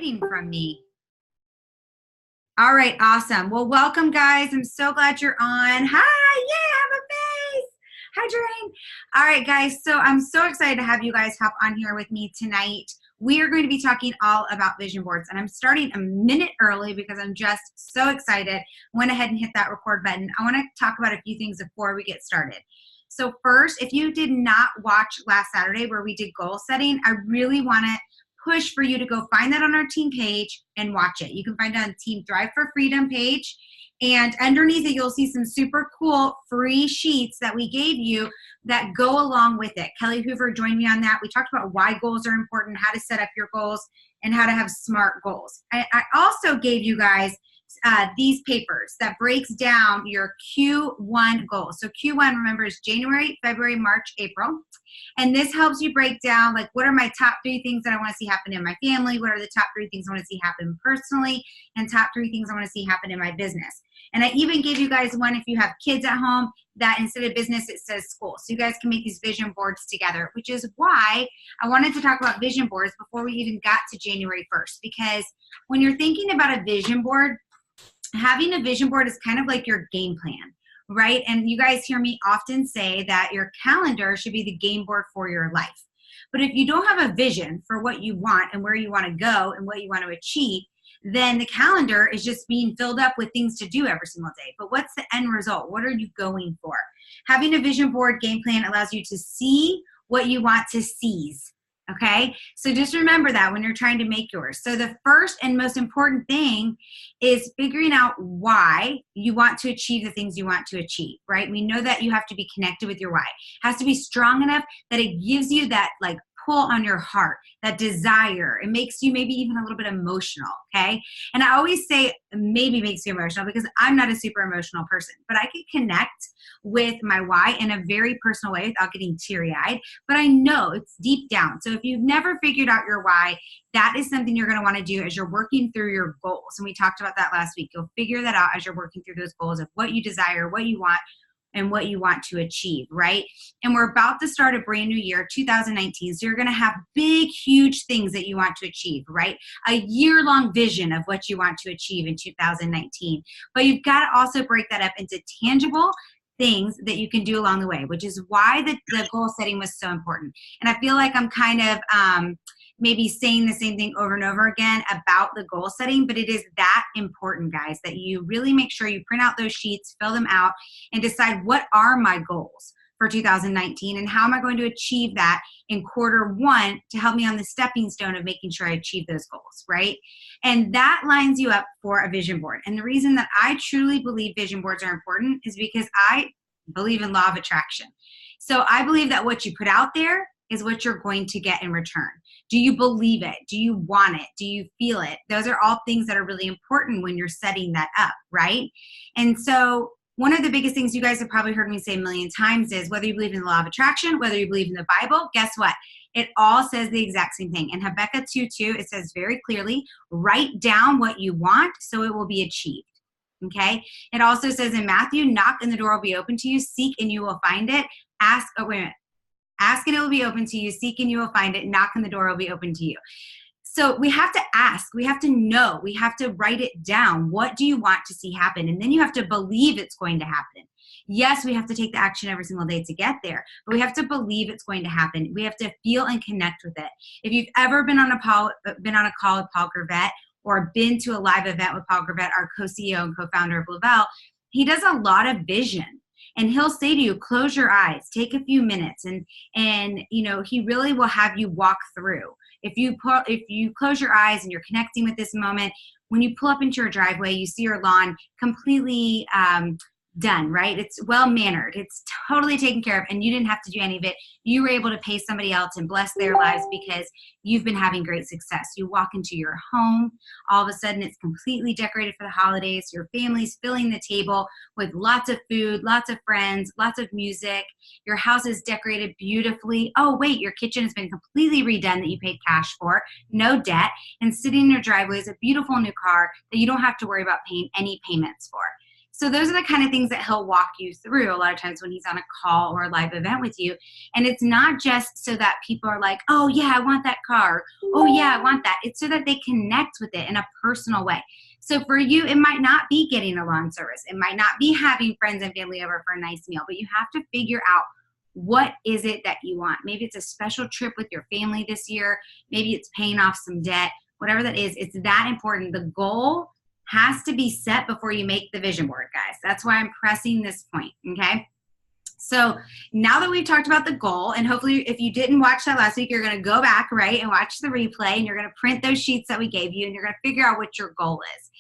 hiding from me? All right, awesome. Well, welcome, guys. I'm so glad you're on. Hi, yay, I have a face. Hi, Drain. All right, guys, so I'm so excited to have you guys hop on here with me tonight. We are going to be talking all about vision boards, and I'm starting a minute early because I'm just so excited. Went ahead and hit that record button. I want to talk about a few things before we get started. So first, if you did not watch last Saturday where we did goal setting, I really want to push for you to go find that on our team page and watch it. You can find it on the Team Thrive for Freedom page. And underneath it, you'll see some super cool free sheets that we gave you that go along with it. Kelly Hoover joined me on that. We talked about why goals are important, how to set up your goals, and how to have SMART goals. I also gave you guys these papers that breaks down your Q1 goals. So Q1, remember, is January, February, March, April. And this helps you break down, like, what are my top 3 things that I want to see happen in my family? What are the top 3 things I want to see happen personally? And top 3 things I want to see happen in my business. And I even gave you guys one if you have kids at home that instead of business, it says school. So you guys can make these vision boards together, which is why I wanted to talk about vision boards before we even got to January 1st. Because when you're thinking about a vision board, having a vision board is kind of like your game plan, right? And you guys hear me often say that your calendar should be the game board for your life. But if you don't have a vision for what you want and where you want to go and what you want to achieve, then the calendar is just being filled up with things to do every single day. But what's the end result? What are you going for? Having a vision board game plan allows you to see what you want to seize. Okay, so just remember that when you're trying to make yours. So the first and most important thing is figuring out why you want to achieve the things you want to achieve, right? We know that you have to be connected with your why. It has to be strong enough that it gives you that like pull on your heart, that desire. It makes you maybe even a little bit emotional, okay? And I always say maybe makes you emotional because I'm not a super emotional person, but I can connect with my why in a very personal way without getting teary-eyed, but I know it's deep down. So if you've never figured out your why, that is something you're going to want to do as you're working through your goals. And we talked about that last week. You'll figure that out as you're working through those goals of what you desire, what you want, and what you want to achieve, right? And we're about to start a brand new year, 2019. So you're going to have big, huge things that you want to achieve, right? A year-long vision of what you want to achieve in 2019. But you've got to also break that up into tangible things that you can do along the way, which is why the goal setting was so important. And I feel like I'm kind of maybe saying the same thing over and over again about the goal setting, but it is that important, guys, that you really make sure you print out those sheets, fill them out, and decide what are my goals for 2019 and how am I going to achieve that in Q1 to help me on the stepping stone of making sure I achieve those goals, right? And that lines you up for a vision board. And the reason that I truly believe vision boards are important is because I believe in law of attraction. So I believe that what you put out there is what you're going to get in return. Do you believe it? Do you want it? Do you feel it? Those are all things that are really important when you're setting that up, right? And so one of the biggest things you guys have probably heard me say a million times is whether you believe in the law of attraction, whether you believe in the Bible, guess what? It all says the exact same thing. In Habakkuk 2:2, it says very clearly, write down what you want so it will be achieved. Okay? It also says in Matthew, knock and the door will be open to you, seek and you will find it, ask and it will be open to you, seek and you will find it, knock and the door will be open to you. So we have to ask, we have to know, we have to write it down. What do you want to see happen? And then you have to believe it's going to happen. Yes, we have to take the action every single day to get there, but we have to believe it's going to happen. We have to feel and connect with it. If you've ever been on a call with Paul Gravett or been to a live event with Paul Gravett, our co-CEO and co-founder of Lavelle, he does a lot of vision. And he'll say to you, close your eyes, take a few minutes, and you know, he really will have you walk through. If you close your eyes and you're connecting with this moment, when you pull up into your driveway, you see your lawn completely done, right? It's well-mannered. It's totally taken care of, and you didn't have to do any of it. You were able to pay somebody else and bless their lives because you've been having great success. You walk into your home, all of a sudden it's completely decorated for the holidays. Your family's filling the table with lots of food, lots of friends, lots of music. Your house is decorated beautifully. Oh, wait, your kitchen has been completely redone that you paid cash for, no debt, and sitting in your driveway is a beautiful new car that you don't have to worry about paying any payments for. So those are the kind of things that he'll walk you through a lot of times when he's on a call or a live event with you. And it's not just so that people are like, oh yeah, I want that car. Oh yeah, I want that. It's so that they connect with it in a personal way. So for you, it might not be getting a lawn service. It might not be having friends and family over for a nice meal, but you have to figure out, what is it that you want? Maybe it's a special trip with your family this year. Maybe it's paying off some debt. Whatever that is, it's that important. The goal has to be set before you make the vision board, guys. That's why I'm pressing this point, okay? So now that we've talked about the goal, and hopefully if you didn't watch that last week, you're going to go back, right, and watch the replay, and you're going to print those sheets that we gave you, and you're going to figure out what your goal is.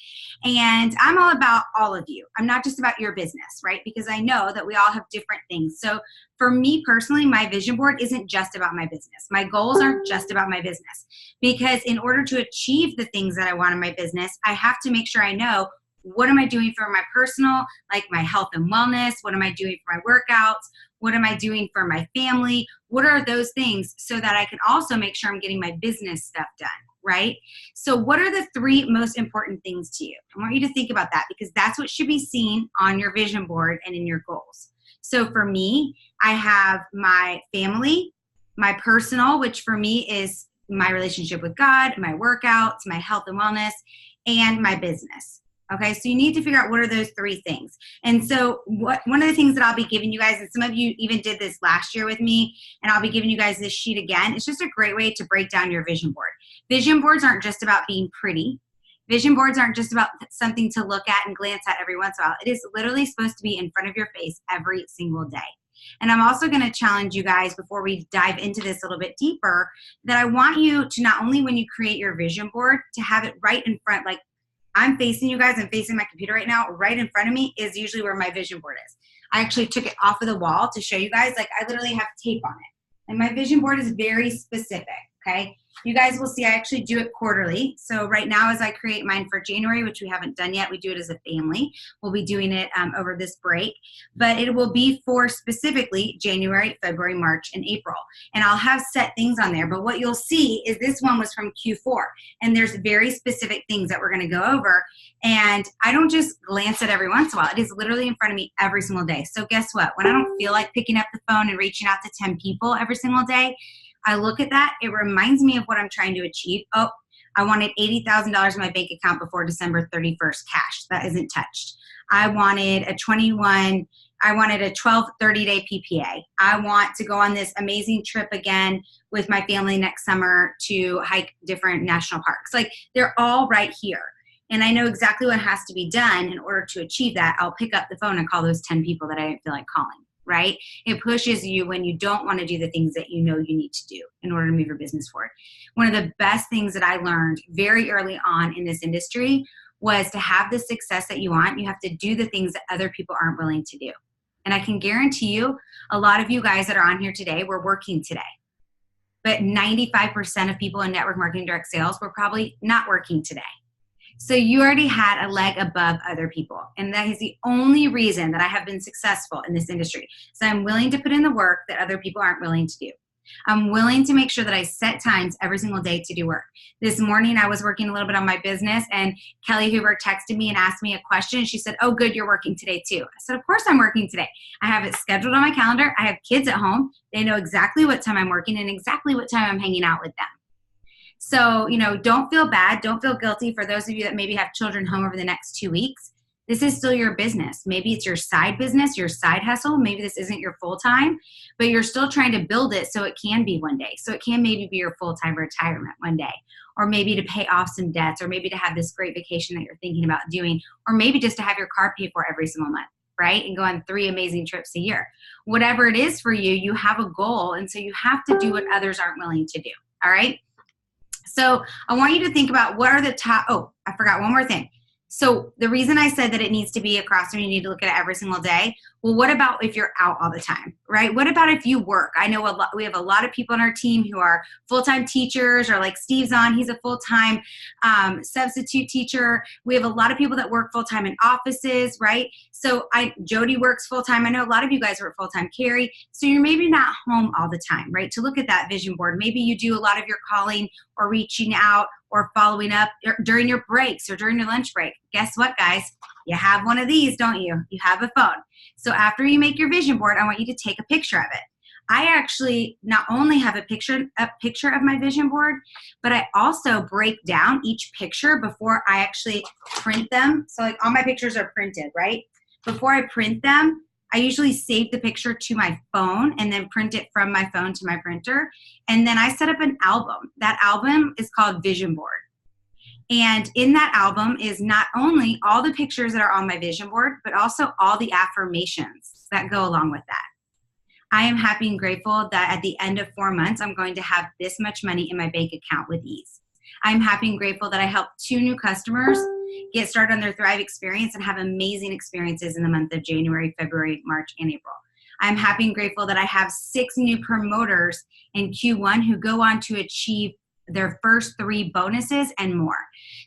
And I'm all about all of you. I'm not just about your business, right? Because I know that we all have different things. So for me personally, my vision board isn't just about my business. My goals aren't just about my business. Because in order to achieve the things that I want in my business, I have to make sure I know, what am I doing for my personal, like my health and wellness? What am I doing for my workouts? What am I doing for my family? What are those things, so that I can also make sure I'm getting my business stuff done, right? So what are the 3 most important things to you? I want you to think about that, because that's what should be seen on your vision board and in your goals. So for me, I have my family, my personal, which for me is my relationship with God, my workouts, my health and wellness, and my business. Okay, so you need to figure out, what are those 3 things. And so one of the things that I'll be giving you guys, and some of you even did this last year with me, and I'll be giving you guys this sheet again. It's just a great way to break down your vision board. Vision boards aren't just about being pretty. Vision boards aren't just about something to look at and glance at every once in a while. It is literally supposed to be in front of your face every single day. And I'm also going to challenge you guys, before we dive into this a little bit deeper, that I want you to, not only when you create your vision board, to have it right in front, like I'm facing you guys, I'm facing my computer right now. Right in front of me is usually where my vision board is. I actually took it off of the wall to show you guys. Like, I literally have tape on it. And my vision board is very specific, okay? You guys will see I actually do it quarterly. So right now, as I create mine for January, which we haven't done yet, we do it as a family. We'll be doing it over this break. But it will be for specifically January, February, March, and April. And I'll have set things on there. But what you'll see is this one was from Q4. And there's very specific things that we're going to go over. And I don't just glance at every once in a while. It is literally in front of me every single day. So guess what? When I don't feel like picking up the phone and reaching out to 10 people every single day, I look at that. It reminds me of what I'm trying to achieve. Oh, I wanted $80,000 in my bank account before December 31st, cash. That isn't touched. I wanted a 12, 30-day PPA. I want to go on this amazing trip again with my family next summer to hike different national parks. Like, they're all right here. And I know exactly what has to be done in order to achieve that. I'll pick up the phone and call those 10 people that I didn't feel like calling. Right? It pushes you when you don't want to do the things that you know you need to do in order to move your business forward. One of the best things that I learned very early on in this industry was, to have the success that you want, you have to do the things that other people aren't willing to do. And I can guarantee you, a lot of you guys that are on here today, we're working today. But 95% of people in network marketing direct sales were probably not working today. So you already had a leg above other people. And that is the only reason that I have been successful in this industry. So I'm willing to put in the work that other people aren't willing to do. I'm willing to make sure that I set times every single day to do work. This morning, I was working a little bit on my business, and Kelly Hoover texted me and asked me a question. She said, oh, good, you're working today too. I said, of course I'm working today. I have it scheduled on my calendar. I have kids at home. They know exactly what time I'm working and exactly what time I'm hanging out with them. So, don't feel bad. Don't feel guilty for those of you that maybe have children home over the next 2 weeks. This is still your business. Maybe it's your side business, your side hustle. Maybe this isn't your full-time, but you're still trying to build it so it can be one day. So it can maybe be your full-time retirement one day, or maybe to pay off some debts, or maybe to have this great vacation that you're thinking about doing, or maybe just to have your car paid for every single month, right? And go on 3 amazing trips a year. Whatever it is for you, you have a goal. And so you have to do what others aren't willing to do. All right. So I want you to think about, what are the top, oh, I forgot one more thing. So the reason I said that it needs to be across and you need to look at it every single day, well, what about if you're out all the time, right? What about if you work? I know we have a lot of people on our team who are full-time teachers, or like Steve's on, he's a full-time substitute teacher. We have a lot of people that work full-time in offices, right? So Jody works full-time. I know a lot of you guys work full-time, Carrie. So you're maybe not home all the time, right? To look at that vision board. Maybe you do a lot of your calling or reaching out or following up during your breaks or during your lunch break. Guess what, guys? You have one of these, don't you? You have a phone. So after you make your vision board, I want you to take a picture of it. I actually not only have a picture of my vision board, but I also break down each picture before I actually print them. So like all my pictures are printed, right? Before I print them, I usually save the picture to my phone and then print it from my phone to my printer. And then I set up an album. That album is called Vision Board. And in that album is not only all the pictures that are on my vision board, but also all the affirmations that go along with that. I am happy and grateful that at the end of 4 months, I'm going to have this much money in my bank account with ease. I'm happy and grateful that I helped 2 new customers get started on their Thrive experience and have amazing experiences in the month of January, February, March, and April. I'm happy and grateful that I have 6 new promoters in Q1 who go on to achieve their first 3 bonuses and more.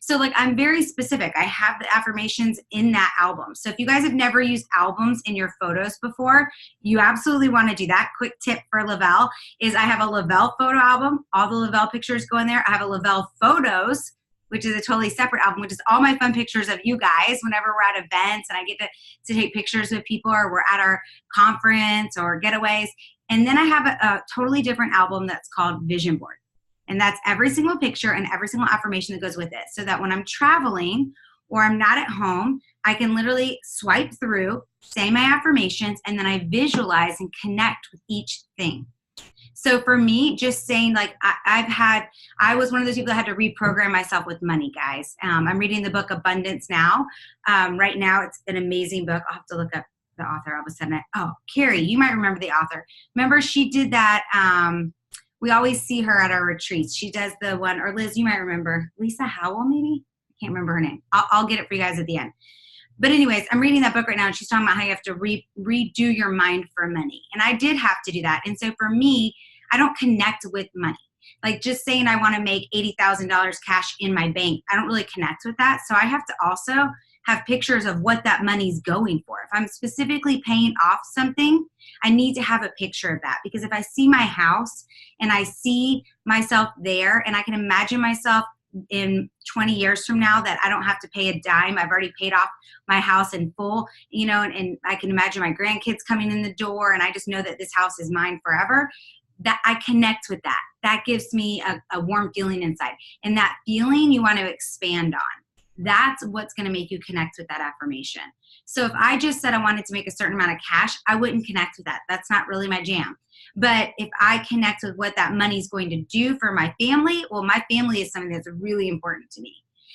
So like I'm very specific. I have the affirmations in that album. So if you guys have never used albums in your photos before, you absolutely want to do that. Quick tip for Lavelle is I have a Lavelle photo album. All the Lavelle pictures go in there. I have a Lavelle photos, which is a totally separate album, which is all my fun pictures of you guys whenever we're at events and I get to take pictures with people or we're at our conference or getaways. And then I have a totally different album that's called Vision Board. And that's every single picture and every single affirmation that goes with it. So that when I'm traveling or I'm not at home, I can literally swipe through, say my affirmations, and then I visualize and connect with each thing. So for me, just saying like I was one of those people that had to reprogram myself with money, guys. I'm reading the book Abundance Now. Right now, it's an amazing book. I'll have to look up the author. All of a sudden, Carrie, you might remember the author. Remember she did that, we always see her at our retreats. She does the one, or Liz, you might remember, Lisa Howell maybe? I can't remember her name. I'll get it for you guys at the end. But anyways, I'm reading that book right now, and she's talking about how you have to redo your mind for money. And I did have to do that. And so for me, I don't connect with money. Like just saying I want to make $80,000 cash in my bank, I don't really connect with that. So I have to also have pictures of what that money's going for. If I'm specifically paying off something, I need to have a picture of that, because if I see my house and I see myself there and I can imagine myself in 20 years from now that I don't have to pay a dime, I've already paid off my house in full, and I can imagine my grandkids coming in the door and I just know that this house is mine forever, that I connect with that. That gives me a warm feeling inside. And that feeling you want to expand on. That's what's going to make you connect with that affirmation. So if I just said I wanted to make a certain amount of cash, I wouldn't connect with that. That's not really my jam. But if I connect with what that money is going to do for my family, well, my family is something that's really important to me.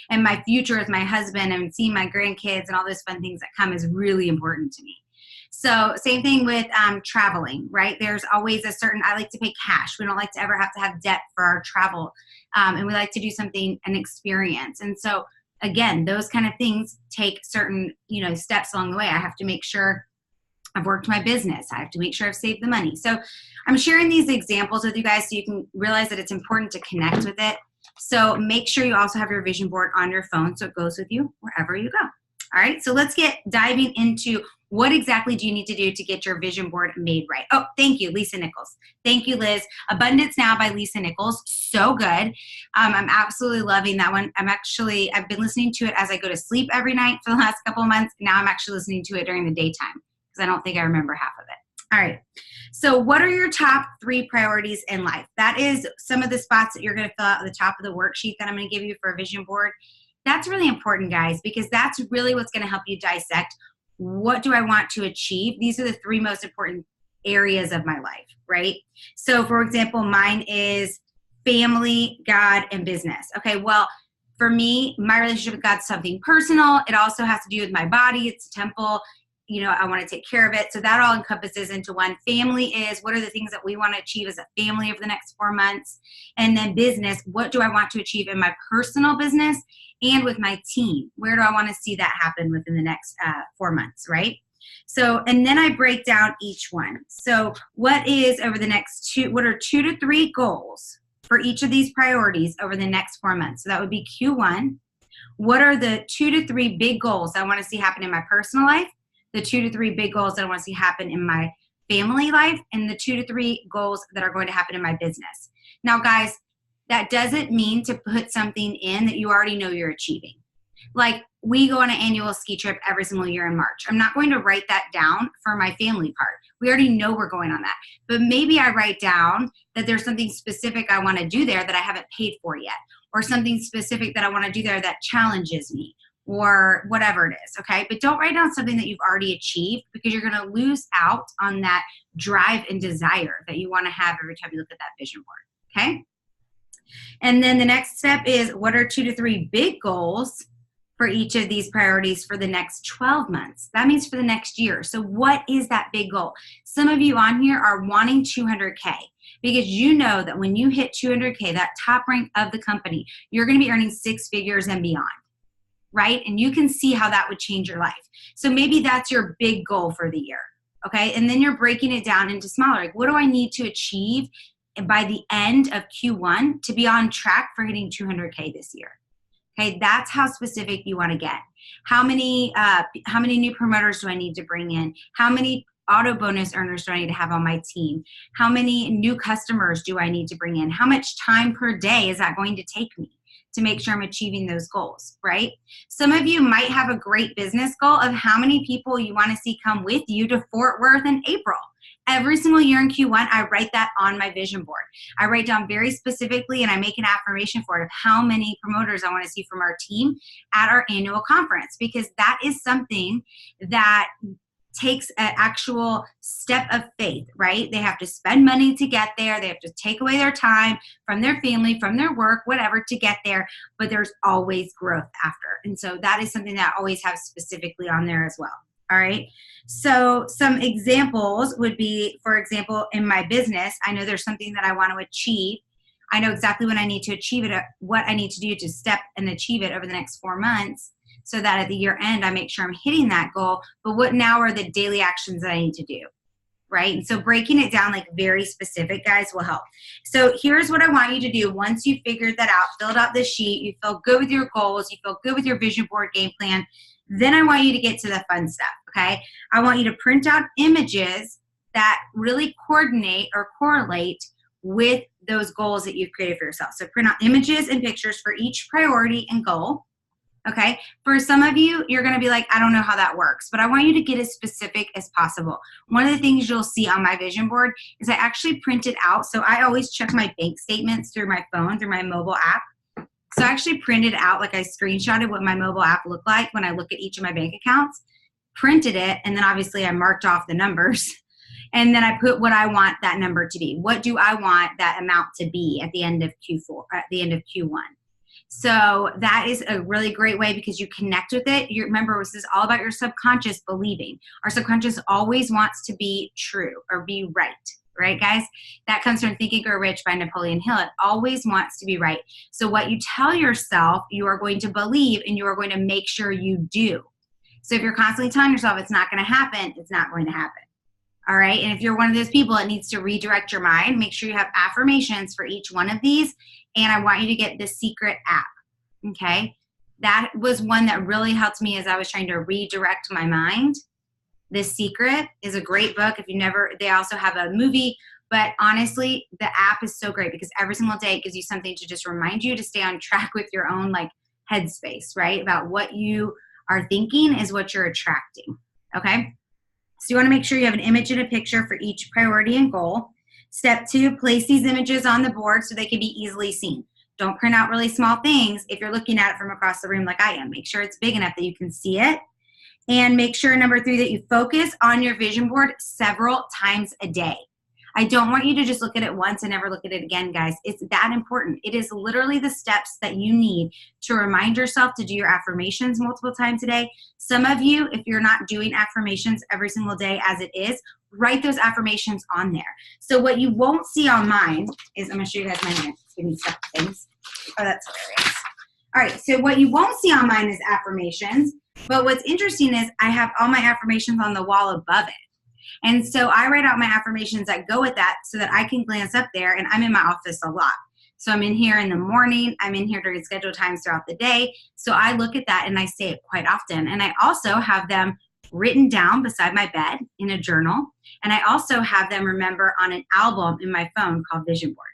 And my future with my husband and seeing my grandkids and all those fun things that come is really important to me. So same thing with traveling, right? There's always I like to pay cash. We don't like to ever have to have debt for our travel. And we like to do something, an experience. And so again, those kind of things take certain, steps along the way. I have to make sure I've worked my business. I have to make sure I've saved the money. So I'm sharing these examples with you guys so you can realize that it's important to connect with it. So make sure you also have your vision board on your phone so it goes with you wherever you go. All right, so let's get diving into what exactly do you need to do to get your vision board made right. Oh, thank you, Lisa Nichols. Thank you, Liz. Abundance Now by Lisa Nichols. So good. I'm absolutely loving that one. I've been listening to it as I go to sleep every night for the last couple of months. Now I'm actually listening to it during the daytime because I don't think I remember half of it. All right. So what are your top 3 priorities in life? That is some of the spots that you're going to fill out at the top of the worksheet that I'm going to give you for a vision board. That's really important, guys, because that's really what's going to help you dissect what do I want to achieve. These are the 3 most important areas of my life, right? So, for example, mine is family, God, and business. Okay, well, for me, my relationship with God's something personal. It also has to do with my body. It's a temple. I want to take care of it. So that all encompasses into one. Family is what are the things that we want to achieve as a family over the next 4 months? And then business, what do I want to achieve in my personal business and with my team? Where do I want to see that happen within the next 4 months, right? So, and then I break down each one. So what is over the next what are 2 to 3 goals for each of these priorities over the next 4 months? So that would be Q1. What are the 2 to 3 big goals I want to see happen in my personal life? The 2 to 3 big goals that I want to see happen in my family life, and the 2 to 3 goals that are going to happen in my business. Now, guys, that doesn't mean to put something in that you already know you're achieving. Like, we go on an annual ski trip every single year in March. I'm not going to write that down for my family part. We already know we're going on that. But maybe I write down that there's something specific I want to do there that I haven't paid for yet, or something specific that I want to do there that challenges me, or whatever it is, okay? But don't write down something that you've already achieved, because you're going to lose out on that drive and desire that you want to have every time you look at that vision board, okay? And then the next step is, what are 2 to 3 big goals for each of these priorities for the next 12 months? That means for the next year. So what is that big goal? Some of you on here are wanting 200K, because you know that when you hit 200K, that top rank of the company, you're going to be earning 6 figures and beyond, right? And you can see how that would change your life. So maybe that's your big goal for the year, okay? And then you're breaking it down into smaller. Like, what do I need to achieve by the end of Q1 to be on track for hitting 200K this year? Okay, that's how specific you want to get. How many new promoters do I need to bring in? How many auto bonus earners do I need to have on my team? How many new customers do I need to bring in? How much time per day is that going to take me to make sure I'm achieving those goals, right? Some of you might have a great business goal of how many people you want to see come with you to Fort Worth in April. Every single year in Q1, I write that on my vision board. I write down very specifically, and I make an affirmation for it of how many promoters I want to see from our team at our annual conference, because that is something that takes an actual step of faith, right? They have to spend money to get there. They have to take away their time from their family, from their work, whatever, to get there. But there's always growth after. And so that is something that I always have specifically on there as well. All right. So some examples would be, for example, in my business, I know there's something that I want to achieve. I know exactly what I need to achieve it, what I need to do to step and achieve it over the next 4 months, so that at the year end, I make sure I'm hitting that goal. But what now are the daily actions that I need to do, right? And so breaking it down like very specific, guys, will help. So here's what I want you to do. Once you figured that out, filled out the sheet, you feel good with your goals, you feel good with your vision board game plan, then I want you to get to the fun stuff, okay? I want you to print out images that really coordinate or correlate with those goals that you've created for yourself. So print out images and pictures for each priority and goal, okay? For some of you, you're gonna be like, I don't know how that works, but I want you to get as specific as possible. One of the things you'll see on my vision board is I actually print it out. So I always check my bank statements through my phone, through my mobile app. So I actually printed out, like I screenshotted what my mobile app looked like when I look at each of my bank accounts, printed it, and then obviously I marked off the numbers. And then I put what I want that number to be. What do I want that amount to be at the end of Q4, at the end of Q1? So that is a really great way, because you connect with it. You remember, this is all about your subconscious believing. Our subconscious always wants to be true or be right, guys? That comes from Think and Grow Rich by Napoleon Hill. It always wants to be right. So what you tell yourself, you are going to believe, and you are going to make sure you do. So if you're constantly telling yourself it's not going to happen, it's not going to happen. All right? And if you're one of those people that needs to redirect your mind, make sure you have affirmations for each one of these. And I want you to get the Secret app, okay? That was one that really helped me as I was trying to redirect my mind. The Secret is a great book. If you never, they also have a movie, but honestly, the app is so great because every single day it gives you something to just remind you to stay on track with your own like headspace, right? About what you are thinking is what you're attracting, okay? So you want to make sure you have an image and a picture for each priority and goal. Step 2, place these images on the board so they can be easily seen. Don't print out really small things if you're looking at it from across the room like I am. Make sure it's big enough that you can see it. And make sure, number 3, that you focus on your vision board several times a day. I don't want you to just look at it once and never look at it again, guys. It's that important. It is literally the steps that you need to remind yourself to do your affirmations multiple times a day. Some of you, if you're not doing affirmations every single day as it is, write those affirmations on there. So what you won't see on mine is, I'm going to show you guys mine here. Give me stuff things. Oh, that's hilarious. All right, so what you won't see on mine is affirmations. But what's interesting is I have all my affirmations on the wall above it. And so I write out my affirmations that go with that so that I can glance up there, and I'm in my office a lot. So I'm in here in the morning, I'm in here during scheduled times throughout the day. So I look at that and I say it quite often. And I also have them written down beside my bed in a journal. And I also have them, remember, on an album in my phone called Vision Board.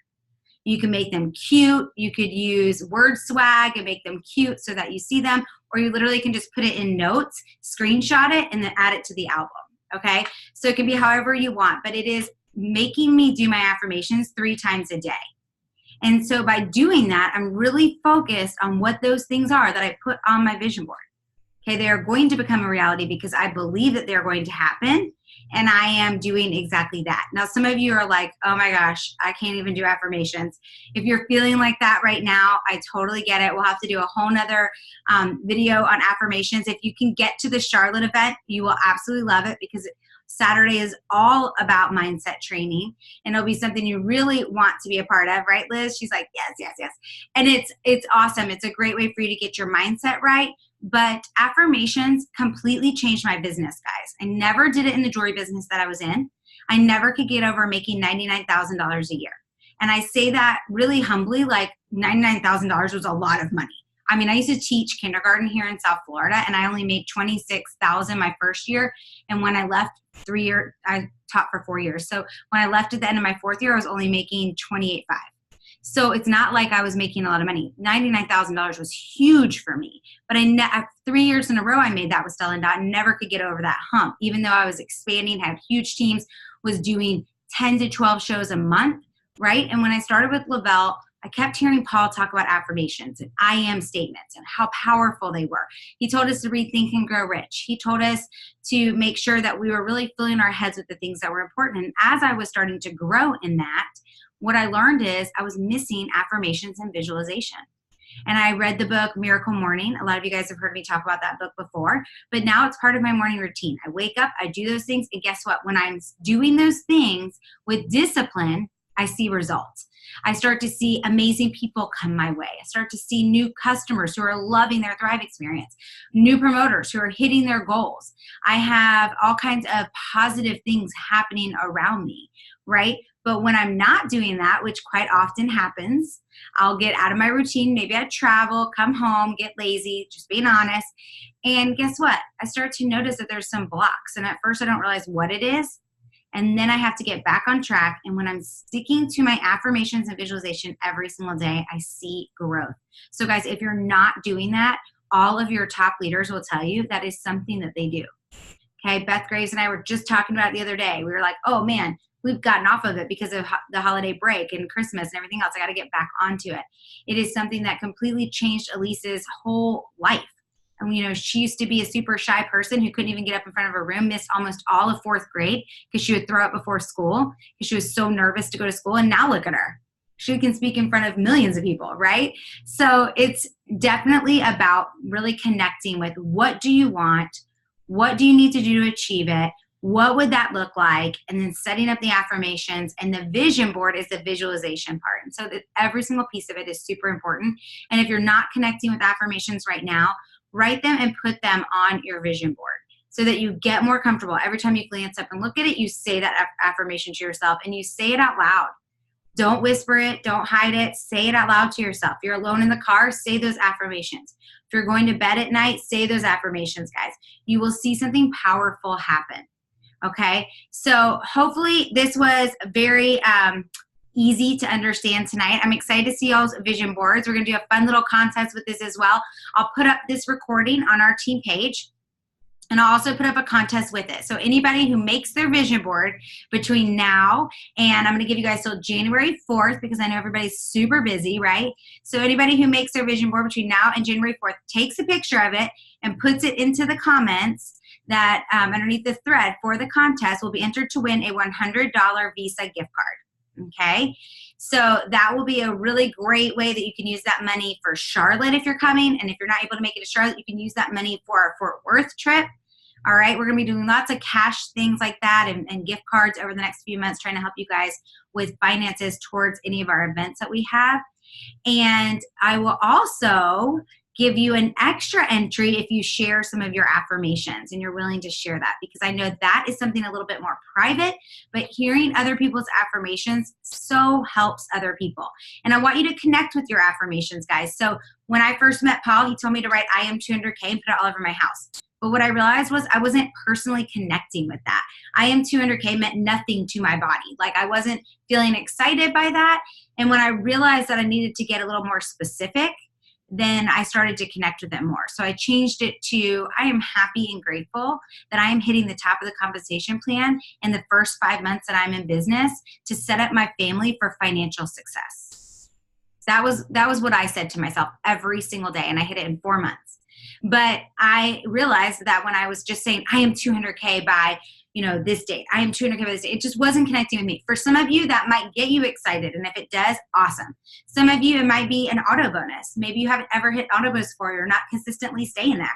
You can make them cute. You could use word swag and make them cute so that you see them. or you literally can just put it in notes, screenshot it, and then add it to the album, okay? So it can be however you want, but it is making me do my affirmations 3 times a day. And so by doing that, I'm really focused on what those things are that I put on my vision board. Okay, they are going to become a reality because I believe that they're going to happen, and I am doing exactly that. Now, some of you are like, oh my gosh, I can't even do affirmations. If you're feeling like that right now, I totally get it. We'll have to do a whole nother video on affirmations. If you can get to the Charlotte event, you will absolutely love it because Saturday is all about mindset training, and it'll be something you really want to be a part of, right, Liz? She's like, yes, yes, yes. And it's awesome. It's a great way for you to get your mindset right. But affirmations completely changed my business, guys. I never did it in the jewelry business that I was in. I never could get over making $99,000 a year. And I say that really humbly, like $99,000 was a lot of money. I mean, I used to teach kindergarten here in South Florida, and I only made $26,000 my first year. And when I left I taught for 4 years. So when I left at the end of my 4th year, I was only making $28,500. So it's not like I was making a lot of money. $99,000 was huge for me. But 3 years in a row I made that with Stella and Dot and never could get over that hump. Even though I was expanding, had huge teams, was doing 10 to 12 shows a month, right? And when I started with Lavelle, I kept hearing Paul talk about affirmations and I am statements and how powerful they were. He told us to read Think and Grow Rich. He told us to make sure that we were really filling our heads with the things that were important. And as I was starting to grow in that, what I learned is I was missing affirmations and visualization. And I read the book Miracle Morning. A lot of you guys have heard me talk about that book before, but now it's part of my morning routine. I wake up, I do those things, and guess what? When I'm doing those things with discipline, I see results. I start to see amazing people come my way. I start to see new customers who are loving their Thrive experience, new promoters who are hitting their goals. I have all kinds of positive things happening around me, right? But when I'm not doing that, which quite often happens, I'll get out of my routine. Maybe I travel, come home, get lazy, just being honest. And guess what? I start to notice that there's some blocks. And at first I don't realize what it is. And then I have to get back on track. And when I'm sticking to my affirmations and visualization every single day, I see growth. So guys, if you're not doing that, all of your top leaders will tell you that is something that they do. Okay, Beth Graves and I were just talking about it the other day. We were like, oh man, we've gotten off of it because of the holiday break and Christmas and everything else. I got to get back onto it. It is something that completely changed Elise's whole life. And, you know, she used to be a super shy person who couldn't even get up in front of her room, missed almost all of 4th grade because she would throw up before school because she was so nervous to go to school. And now look at her. She can speak in front of millions of people, right? So it's definitely about really connecting with what do you want? What do you need to do to achieve it? What would that look like? And then setting up the affirmations, and the vision board is the visualization part. And so that every single piece of it is super important. And if you're not connecting with affirmations right now, write them and put them on your vision board so that you get more comfortable. Every time you glance up and look at it, you say that affirmation to yourself and you say it out loud. Don't whisper it. Don't hide it. Say it out loud to yourself. If you're alone in the car, say those affirmations. If you're going to bed at night, say those affirmations, guys. You will see something powerful happen. Okay? So hopefully this was very easy to understand tonight. I'm excited to see y'all's vision boards. We're going to do a fun little contest with this as well. I'll put up this recording on our team page, and I'll also put up a contest with it. So anybody who makes their vision board between now and I'm going to give you guys till January 4th because I know everybody's super busy, right? So anybody who makes their vision board between now and January 4th takes a picture of it and puts it into the comments that underneath the thread for the contest will be entered to win a $100 Visa gift card. Okay, so that will be a really great way that you can use that money for Charlotte if you're coming. And if you're not able to make it to Charlotte, you can use that money for our Fort Worth trip. All right, we're going to be doing lots of cash things like that and gift cards over the next few months, trying to help you guys with finances towards any of our events that we have. And I will also give you an extra entry if you share some of your affirmations and you're willing to share that, because I know that is something a little bit more private, but hearing other people's affirmations so helps other people. And I want you to connect with your affirmations, guys. So when I first met Paul, he told me to write I am 200K and put it all over my house. But what I realized was I wasn't personally connecting with that. I am 200K meant nothing to my body. Like I wasn't feeling excited by that. And when I realized that I needed to get a little more specific, then I started to connect with them more. So I changed it to, I am happy and grateful that I am hitting the top of the compensation plan in the first 5 months that I'm in business to set up my family for financial success. That was what I said to myself every single day, and I hit it in 4 months. But I realized that when I was just saying, I am 200K by this date, I am 200K by this date, it just wasn't connecting with me. For some of you, that might get you excited. And if it does, awesome. Some of you, it might be an auto bonus. Maybe you haven't ever hit auto bonus before. You're not consistently staying there.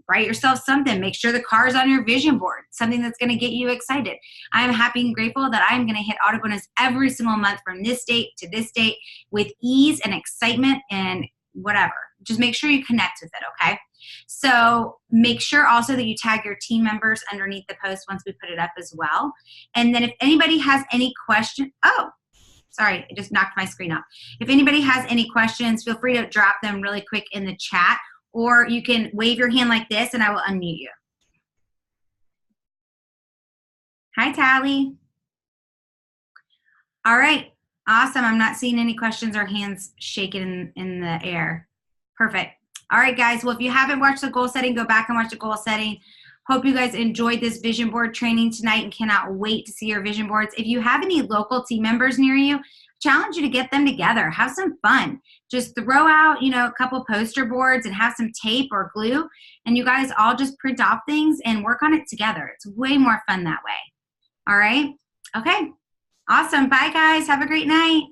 Write yourself something. Make sure the car's on your vision board, something that's going to get you excited. I'm happy and grateful that I'm going to hit auto bonus every single month from this date to this date with ease and excitement and whatever. Just make sure you connect with it, okay? So make sure also that you tag your team members underneath the post once we put it up as well. And then if anybody has any question, oh, sorry, I just knocked my screen off. If anybody has any questions, feel free to drop them really quick in the chat, or you can wave your hand like this and I will unmute you. Hi, Tally. All right, awesome. I'm not seeing any questions or hands shaking in the air. Perfect. All right, guys. Well, if you haven't watched the goal setting, go back and watch the goal setting. Hope you guys enjoyed this vision board training tonight and cannot wait to see your vision boards. If you have any local team members near you, challenge you to get them together. Have some fun. Just throw out, a couple poster boards and have some tape or glue, and you guys all just print off things and work on it together. It's way more fun that way. All right? Okay. Awesome. Bye, guys. Have a great night.